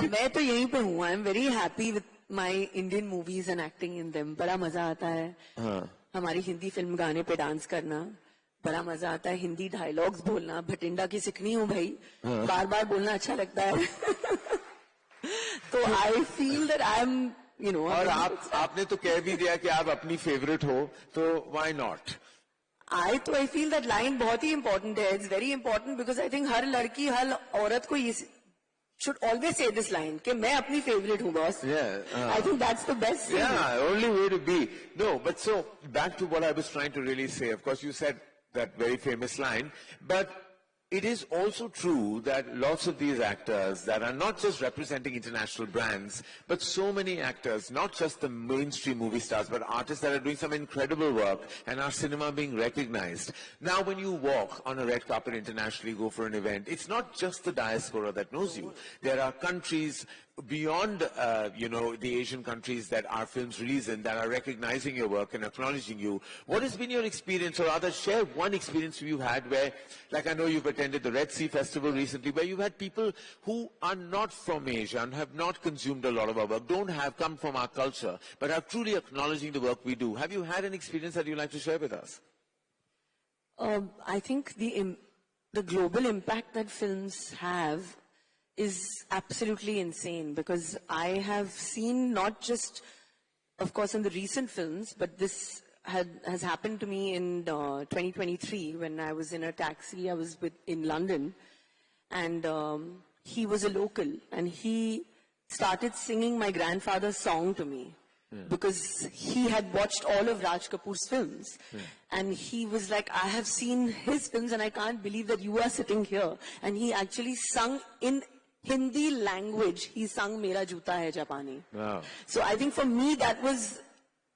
मैं तो यहीं पे हूँ. I'm very happy with my Indian movies and acting in them. बड़ा मजा आता है. हमारी हिंदी फिल्म गाने पे डांस करना बड़ा मजा आता है. हिंदी डायलॉग्स बोलना, भटिंडा की सिकनी हूँ भाई. बार बार बोलना अच्छा लगता है. तो I feel that I'm, you know. और आपने तो कह भी दिया कि आप अपनी फेवरेट हो, तो why not? I feel that line बहुत ही important है. It's very important because I think हर लड़की, हर औरत को ये should always say this line कि मैं अपनी favorite हूँ boss. Yeah. I think that's the best thing. Yeah, only way to be. No, but so back to what I was trying to really say. Of course, you said that very famous line, but it is also true that lots of these actors that are not just representing international brands, but so many actors, not just the mainstream movie stars, but artists that are doing some incredible work and our cinema being recognized. Now, when you walk on a red carpet internationally, go for an event, it's not just the diaspora that knows you. There are countries beyond, the Asian countries that our films release in that are recognizing your work and acknowledging you. What has been your experience, or rather share one experience you had where, like I know you've attended the Red Sea Festival recently, where you've had people who are not from Asia and have not consumed a lot of our work, don't have come from our culture, but are truly acknowledging the work we do. Have you had an experience that you'd like to share with us? I think the global impact that films have is absolutely insane, because I have seen not just, of course, in the recent films, but this has happened to me in 2023 when I was in a taxi. I was in London, and he was a local, and he started singing my grandfather's song to me. Because he had watched all of Raj Kapoor's films. And he was like, I have seen his films and I can't believe that you are sitting here. And he actually sung in Hindi language. He sung Mera Juta Hai Japani. Wow. So I think for me that was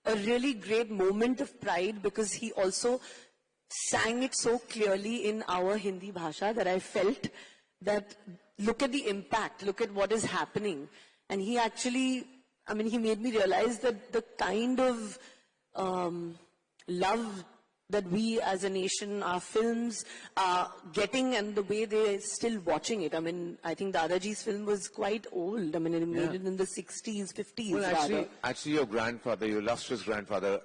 a really great moment of pride, because he also sang it so clearly in our Hindi bhasha that I felt that look at the impact, look at what is happening. And he actually, he made me realize that the kind of love that we as a nation, our films are getting, and the way they're still watching it. I think Dadaji's film was quite old. It made it in the 60s, 50s. Well, actually your grandfather, your illustrious grandfather,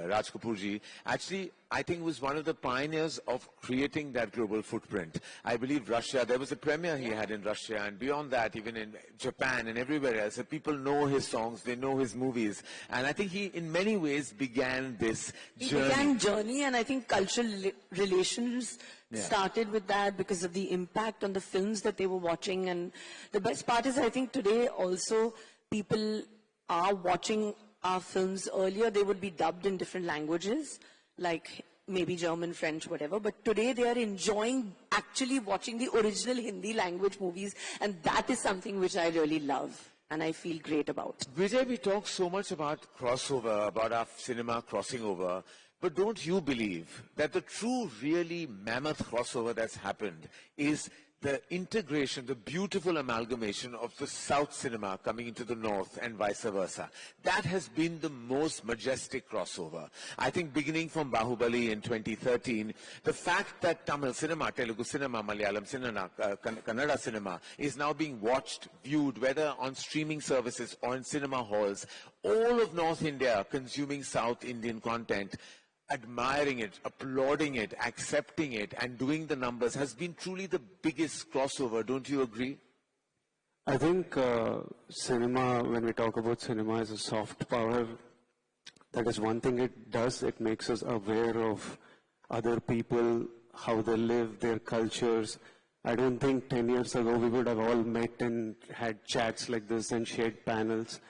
Raj Kapoor ji, actually, I think was one of the pioneers of creating that global footprint. I believe Russia, there was a premiere he had in Russia, and beyond that, even in Japan and everywhere else, people know his songs, they know his movies. And I think he, in many ways, began this journey. He began journey, and I think cultural relations started with that because of the impact on the films that they were watching. And the best part is, I think today also people are watching our films. Earlier, they would be dubbed in different languages, like maybe German, French, whatever. But today they are enjoying actually watching the original Hindi language movies. And that is something which I really love and I feel great about. Vijay, we talk so much about crossover, about our cinema crossing over. But don't you believe that the true, really mammoth crossover that's happened is the integration, the beautiful amalgamation of the South cinema coming into the North and vice versa? That has been the most majestic crossover. I think beginning from Bahubali in 2013, the fact that Tamil cinema, Telugu cinema, Malayalam cinema, Kannada cinema is now being watched, viewed, whether on streaming services or in cinema halls, all of North India consuming South Indian content, admiring it, applauding it, accepting it, and doing the numbers has been truly the biggest crossover. Don't you agree? I think cinema, when we talk about cinema as a soft power, that is one thing it does. It makes us aware of other people, how they live, their cultures. I don't think 10 years ago we would have all met and had chats like this and shared panels.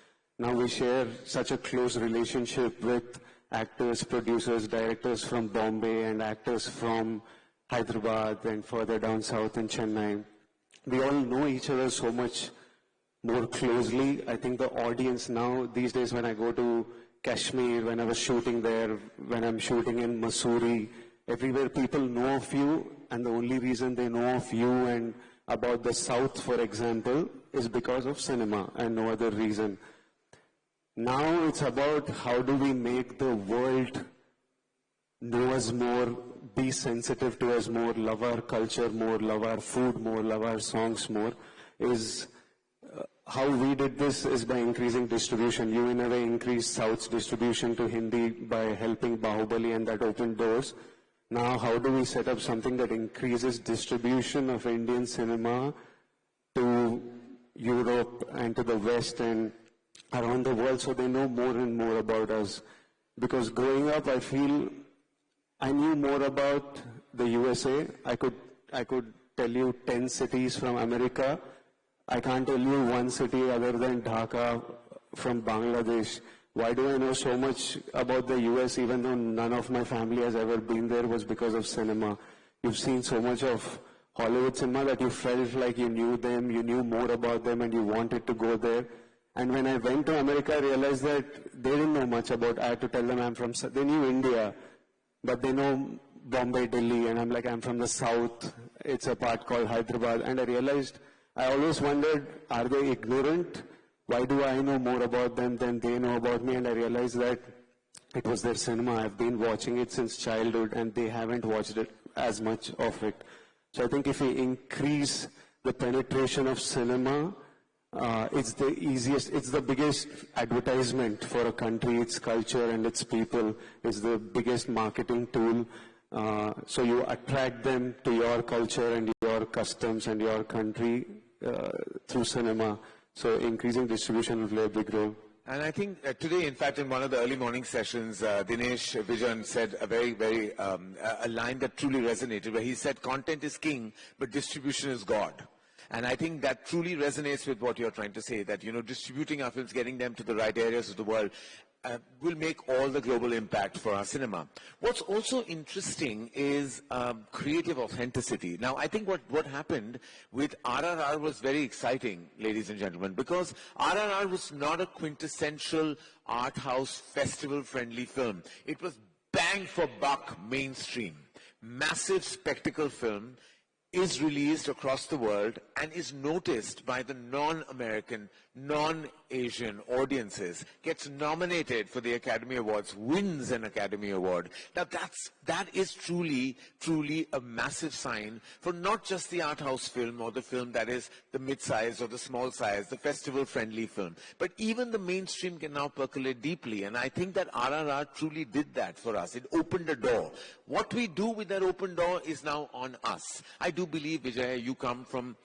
Now we share such a close relationship with actors, producers, directors from Bombay and actors from Hyderabad and further down south in Chennai. We all know each other so much more closely. I think the audience now, these days when I go to Kashmir, when I was shooting there, when I'm shooting in Mussoorie, everywhere people know of you, and the only reason they know of you and about the South, for example, is because of cinema and no other reason. Now it's about how do we make the world know us more, be sensitive to us more, love our culture more, love our food more, love our songs more, is how we did this is by increasing distribution. You in a way increased South's distribution to Hindi by helping Bahubali, and that opened doors. Now, how do we set up something that increases distribution of Indian cinema to Europe and to the West and around the world, so they know more and more about us? Because growing up, I feel I knew more about the USA. I could tell you 10 cities from America. I can't tell you one city other than Dhaka from Bangladesh. Why do I know so much about the US even though none of my family has ever been there? Was because of cinema. You've seen so much of Hollywood cinema that you felt like you knew them, you knew more about them, and you wanted to go there. And when I went to America, I realized that they didn't know much about, I had to tell them they knew India, but they know Bombay, Delhi, and I'm like, I'm from the South. It's a part called Hyderabad. And I realized, I always wondered, are they ignorant? Why do I know more about them than they know about me? And I realized that it was their cinema. I've been watching it since childhood, and they haven't watched it as much of it. So I think if we increase the penetration of cinema, it's the easiest, it's the biggest advertisement for a country, its culture and its people. It's the biggest marketing tool. So you attract them to your culture and your customs and your country through cinema. So increasing distribution will play a big role. And I think today, in fact, in one of the early morning sessions, Dinesh Vijan said a line that truly resonated, where he said, content is king, but distribution is God. And I think that truly resonates with what you're trying to say, that, distributing our films, getting them to the right areas of the world, will make all the global impact for our cinema. What's also interesting is creative authenticity. Now, I think what happened with RRR was very exciting, ladies and gentlemen, because RRR was not a quintessential art house festival-friendly film. It was bang for buck mainstream. Massive spectacle film is released across the world and is noticed by the non-American, non-Asian audiences, gets nominated for the Academy Awards, wins an Academy Award. Now that is truly, truly a massive sign for not just the art house film or the film that is the mid-size or the small size, the festival-friendly film, but even the mainstream can now percolate deeply. And I think that RRR truly did that for us. It opened a door. What we do with that open door is now on us. I do believe, Vijay, you come from,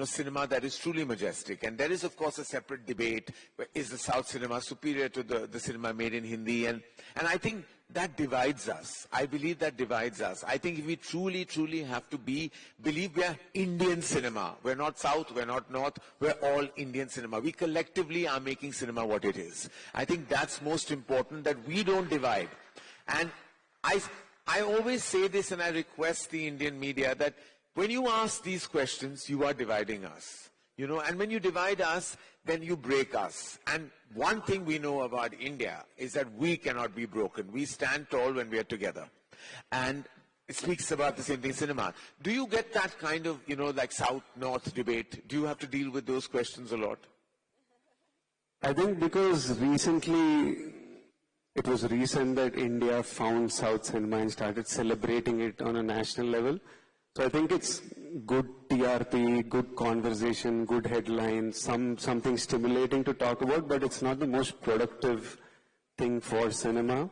cinema that is truly majestic. And there is, of course, a separate debate. Is the South cinema superior to the cinema made in Hindi? And I think that divides us. I believe that divides us. I think if we truly, truly have to believe we are Indian cinema. We're not South, we're not North, we're all Indian cinema. We collectively are making cinema what it is. I think that's most important, that we don't divide. And I always say this, and I request the Indian media, that when you ask these questions, you are dividing us. And when you divide us, then you break us. And one thing we know about India is that we cannot be broken. We stand tall when we are together. And it speaks about the same thing, cinema. Do you get that kind of, like South-North debate? Do you have to deal with those questions a lot? I think because it was recent that India found South cinema and started celebrating it on a national level. So I think it's good TRP, good conversation, good headlines, something stimulating to talk about, but it's not the most productive thing for cinema.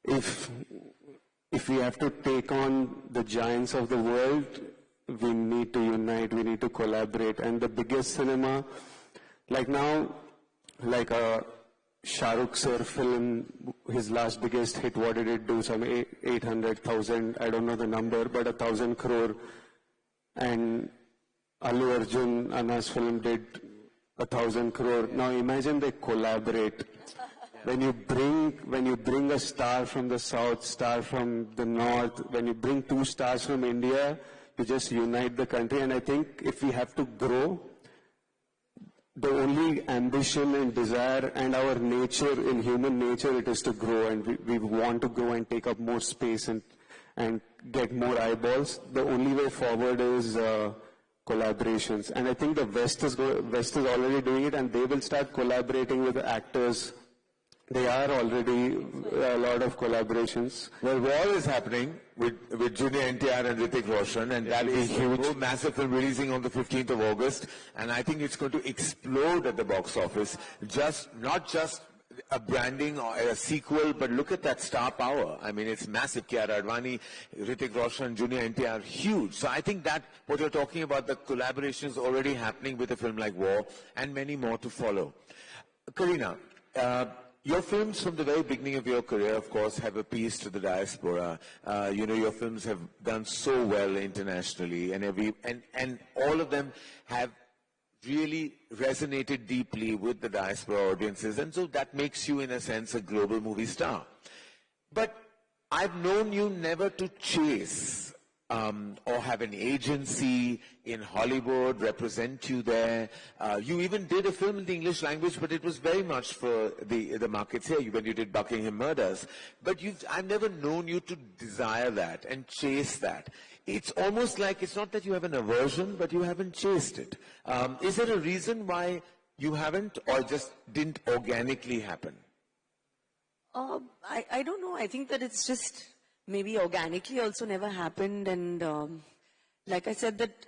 If we have to take on the giants of the world, we need to unite, we need to collaborate. And the biggest cinema, like now, like a Shah Rukh sir film, his last biggest hit, what did it do? Some 800,000, I don't know the number, but 1,000 crore. And Allu Arjun, Anna's film, did 1,000 crore. Now imagine they collaborate. When you bring a star from the south, star from the north, when you bring two stars from India, you just unite the country. And I think if we have to grow, the only ambition and desire and our nature, in human nature, it is to grow, and we want to grow and take up more space and get more eyeballs. The only way forward is collaborations. And I think the West is already doing it, and they will start collaborating with the actors They are already a lot of collaborations. Well, war is happening with Junior NTR and Hrithik Roshan, and that is huge. A massive film releasing on the 15th of August, and I think it's going to explode at the box office. Not just a branding or a sequel, but look at that star power. I mean, it's massive. Kiara Advani, Hrithik Roshan, Junior NTR, huge. So I think that what you're talking about, the collaborations already happening with a film like War, and many more to follow. Kareena, your films from the very beginning of your career, of course, have appeased to the diaspora. Your films have done so well internationally, and all of them have really resonated deeply with the diaspora audiences, and so that makes you, in a sense, a global movie star. But I've known you never to chase or have an agency in Hollywood represent you there. You even did a film in the English language, but it was very much for the markets here when you did Buckingham Murders. But I've never known you to desire that and chase that. It's almost like it's not that you have an aversion, but you haven't chased it. Is there a reason why you haven't, or just didn't organically happen? I don't know. I think that it's just maybe organically also never happened. And like I said, that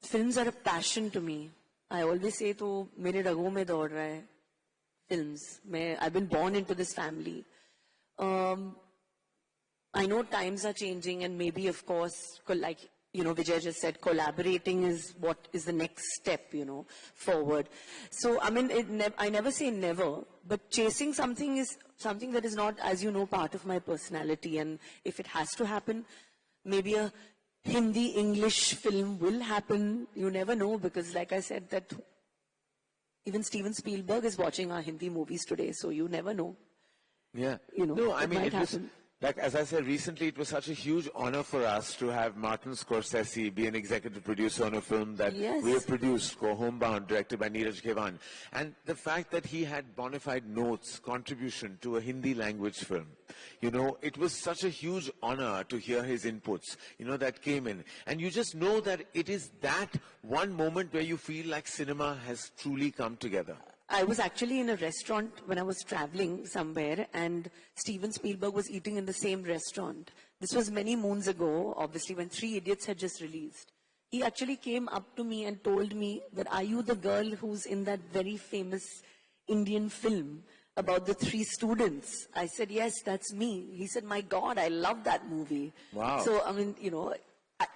films are a passion to me. I always say, to mere ragon mein daud raha hai, films. I've been born into this family. I know times are changing, and maybe, of course, like, Vijay just said, collaborating is what is the next step, forward. So, I mean, I never say never, but chasing something is something that is not, as you know, part of my personality. And if it has to happen, maybe a Hindi-English film will happen. You never know, because like I said, that even Steven Spielberg is watching our Hindi movies today, so you never know. Yeah. No, I mean, it was, like, as I said recently, it was such a huge honor for us to have Martin Scorsese be an executive producer on a film that we have produced, called Homebound, directed by Neeraj Khewan. And the fact that he had bona fide notes, contribution to a Hindi language film, it was such a huge honor to hear his inputs, that came in. And you just know that it is that one moment where you feel like cinema has truly come together. I was actually in a restaurant when I was traveling somewhere, and Steven Spielberg was eating in the same restaurant. This was many moons ago, obviously, when Three Idiots had just released. He actually came up to me and told me that, are you the girl who's in that very famous Indian film about the three students? I said, yes, that's me. He said, my God, I love that movie. Wow. So, I mean,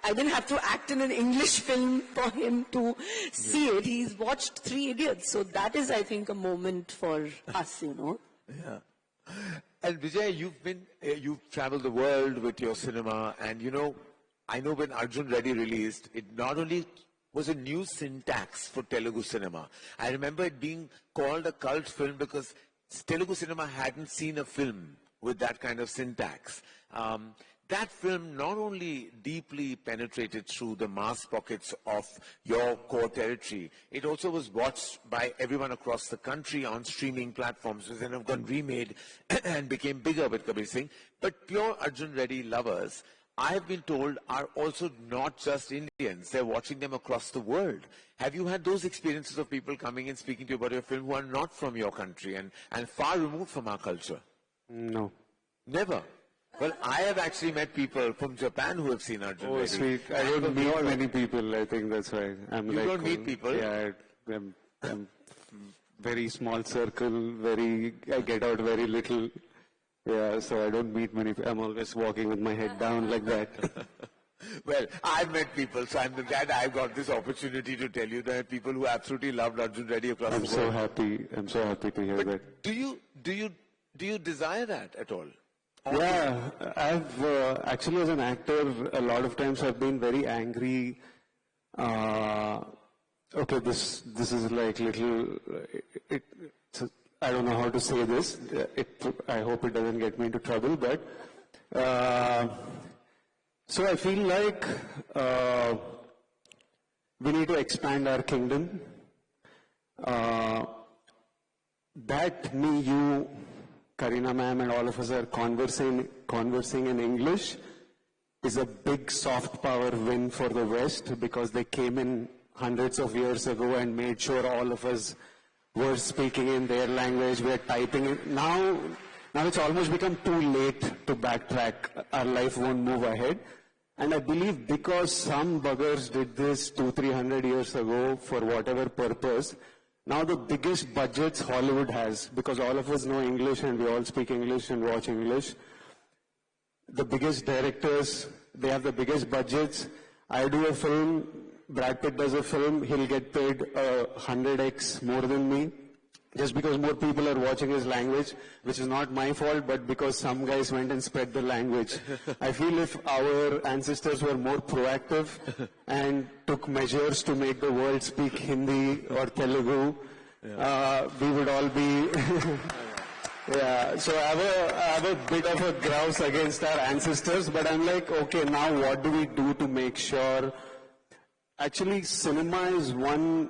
I didn't have to act in an English film for him to see it. He's watched Three Idiots. So that is, I think, a moment for us, Yeah. And Vijay, you've traveled the world with your cinema, and I know when Arjun Reddy released, it not only was a new syntax for Telugu cinema. I remember it being called a cult film because Telugu cinema hadn't seen a film with that kind of syntax. That film not only deeply penetrated through the mass pockets of your core territory, it also was watched by everyone across the country on streaming platforms, which then have gone remade and became bigger with Kabir Singh. But pure Arjun Reddy lovers, I have been told, are also not just Indians. They're watching them across the world. Have you had those experiences of people coming and speaking to you about your film who are not from your country and far removed from our culture? No. Never? Well, I have actually met people from Japan who have seen Arjun Reddy. Oh, sweet. I don't meet many people, I think that's why. You don't meet people? Yeah, I'm very small circle, I get out very little. Yeah, so I don't meet many people. I'm always walking with my head down like that. Well, I've met people, so I'm glad I've got this opportunity to tell you there are people who absolutely loved Arjun Reddy across the world. I'm so happy to hear that. Do you desire that at all? Yeah, I've actually, as an actor, a lot of times I've been very angry. Okay, this is like little. I don't know how to say this. I hope it doesn't get me into trouble, but so I feel like we need to expand our kingdom. That me, you, Kareena ma'am, and all of us are conversing in English is a big soft power win for the West, because they came in hundreds of years ago and made sure all of us we're speaking in their language, we're typing it. Now it's almost become too late to backtrack. Our life won't move ahead. And I believe because some buggers did this 200-300 years ago for whatever purpose, now the biggest budgets Hollywood has, because all of us know English and we all speak English and watch English. The biggest directors, they have the biggest budgets. I do a film, Brad Pitt does a film, he'll get paid 100x more than me. Just because more people are watching his language, which is not my fault, but because some guys went and spread the language. I feel if our ancestors were more proactive and took measures to make the world speak Hindi or Telugu, we would all be... Yeah, so I have a bit of a grouse against our ancestors, but I'm like, okay, now what do we do to make sure... Actually, cinema is one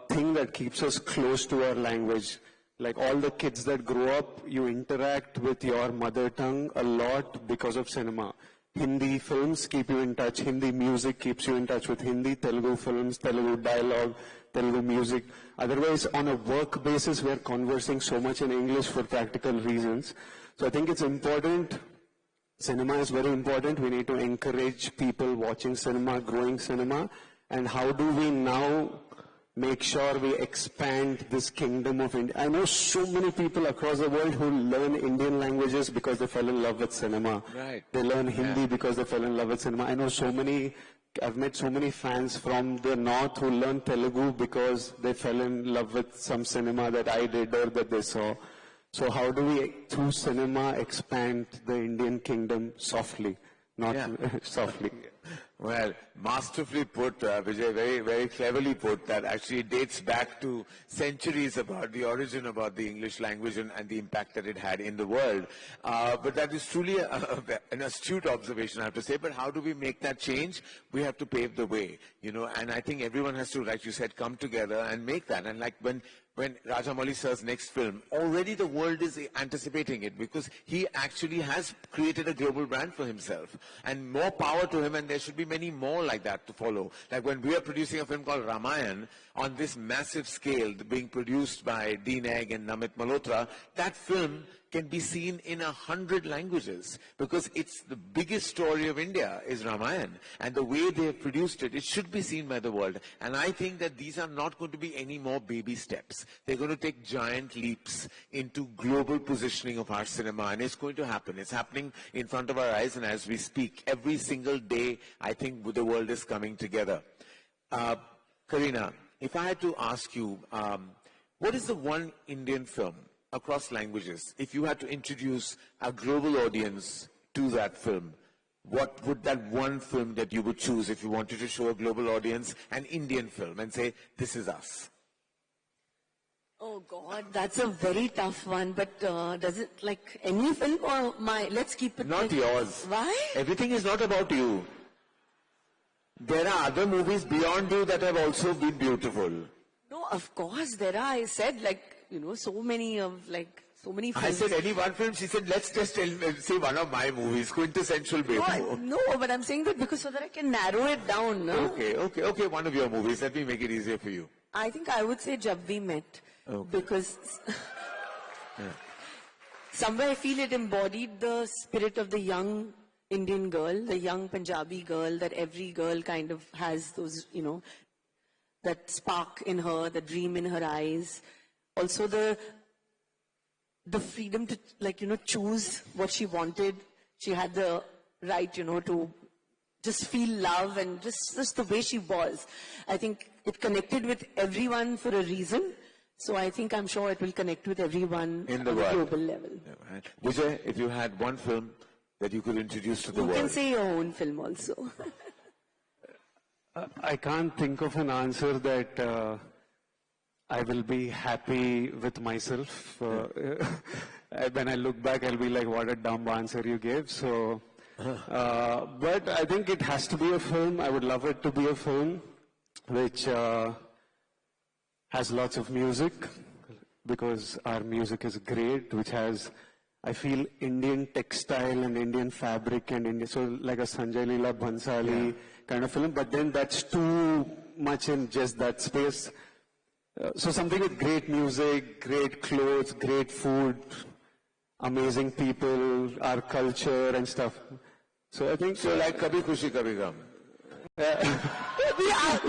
thing that keeps us close to our language. Like all the kids that grow up, you interact with your mother tongue a lot because of cinema. Hindi films keep you in touch. Hindi music keeps you in touch with Hindi, Telugu films, Telugu dialogue, Telugu music. Otherwise, on a work basis, we're conversing so much in English for practical reasons. So I think it's important. Cinema is very important. We need to encourage people watching cinema, growing cinema. And how do we now make sure we expand this kingdom of India? I know so many people across the world who learn Indian languages because they fell in love with cinema. Right. They learn Hindi because they fell in love with cinema. I know I've met so many fans from the north who learn Telugu because they fell in love with some cinema that I did or that they saw. So how do we, through cinema, expand the Indian kingdom softly, not softly? Well, masterfully put, Vijay, very, very cleverly put, that actually dates back to centuries about the origin about the English language and the impact that it had in the world. But that is truly an astute observation, I have to say. But how do we make that change? We have to pave the way, and I think everyone has to, like you said, come together and make that. And like when Rajamouli sir's next film, already the world is anticipating it because he actually has created a global brand for himself. And more power to him, and there should be many more like that to follow. Like when we are producing a film called Ramayan on this massive scale, being produced by Dean Egg and Namit Malhotra, that film can be seen in 100 languages because it's the biggest story of India is Ramayan. And the way they have produced it, it should be seen by the world. And I think that these are not going to be any more baby steps. They're going to take giant leaps into global positioning of our cinema. And it's going to happen. It's happening in front of our eyes. And as we speak, every single day, I think the world is coming together. Kareena, if I had to ask you, what is the one Indian film across languages, if you had to introduce a global audience to that film, what would that one film that you would choose if you wanted to show a global audience an Indian film and say, this is us? Oh God, that's a very tough one, but does it like any film or let's keep it... Not yours. Why? Everything is not about you. There are other movies beyond you that have also been beautiful. No, of course there are. I said so many films. I said any one film. She said, let's just say one of my movies, quintessential baby. No, but I'm saying that because so that I can narrow it down. No? Okay, one of your movies. Let me make it easier for you. I think I would say Jab We Met. Okay. Because somewhere I feel it embodied the spirit of the young Indian girl, the young Punjabi girl, that every girl kind of has those, that spark in her, the dream in her eyes. Also the freedom to choose what she wanted. She had the right, to just feel love and just the way she was. I think it connected with everyone for a reason. So I'm sure it will connect with everyone in the on world. A global level. Yeah, right. Vijay, if you had one film that you could introduce to the world. You can say your own film also. I can't think of an answer that I will be happy with myself. When I look back, I'll be like, what a dumb answer you gave. So, but I think it has to be a film. I would love it to be a film which has lots of music, because our music is great, which has, I feel, Indian textile and Indian fabric and Indian, so like a Sanjay Leela Bhansali kind of film, but then that's too much in just that space. So something with great music, great clothes, great food, amazing people, our culture and stuff. So I think... So like Kabhi Khushi Kabhi Gum.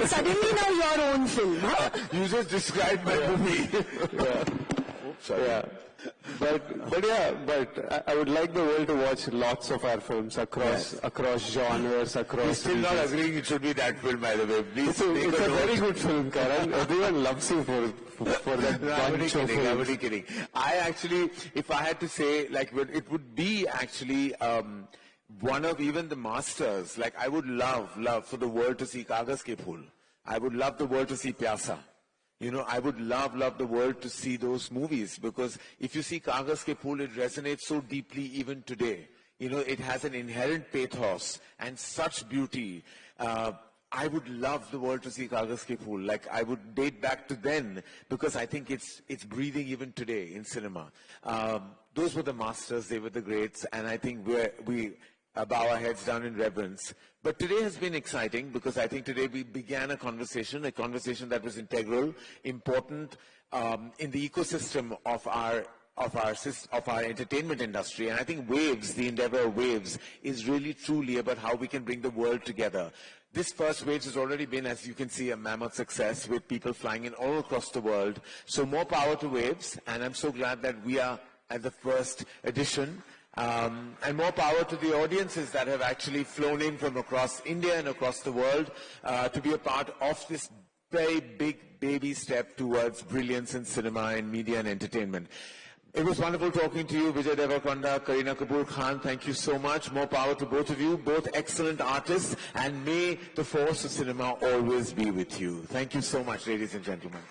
Suddenly now your own film. Huh? You just described my movie. Oops, sorry. Yeah. But I would like the world to watch lots of our films across genres, across... You're still not agreeing it should be that film, by the way. Please it's a very good film, Karan. Everyone loves you for that bunch of films. I'm only kidding. I actually, if I had to say, like, it would be actually one of even the masters. Like, I would love for the world to see Kaagaz Ke Phool. I would love the world to see Pyasa. You know, I would love the world to see those movies, because if you see Kaagaz Ke Phool, it resonates so deeply even today. You know, it has an inherent pathos and such beauty. I would love the world to see Kaagaz Ke Phool. Like, I would date back to then, because I think it's breathing even today in cinema. Those were the masters, they were the greats, and I think we bow our heads down in reverence. But today has been exciting, because I think today we began a conversation that was integral, important in the ecosystem of our entertainment industry. And I think Waves, the endeavor of Waves, is really truly about how we can bring the world together. This first Waves has already been, as you can see, a mammoth success, with people flying in all across the world. So more power to Waves, and I'm so glad that we are at the first edition. And more power to the audiences that have actually flown in from across India and across the world to be a part of this very big baby step towards brilliance in cinema and media and entertainment. It was wonderful talking to you, Vijay Deverakonda, Kareena Kapoor Khan. Thank you so much. More power to both of you, both excellent artists, and may the force of cinema always be with you. Thank you so much, ladies and gentlemen.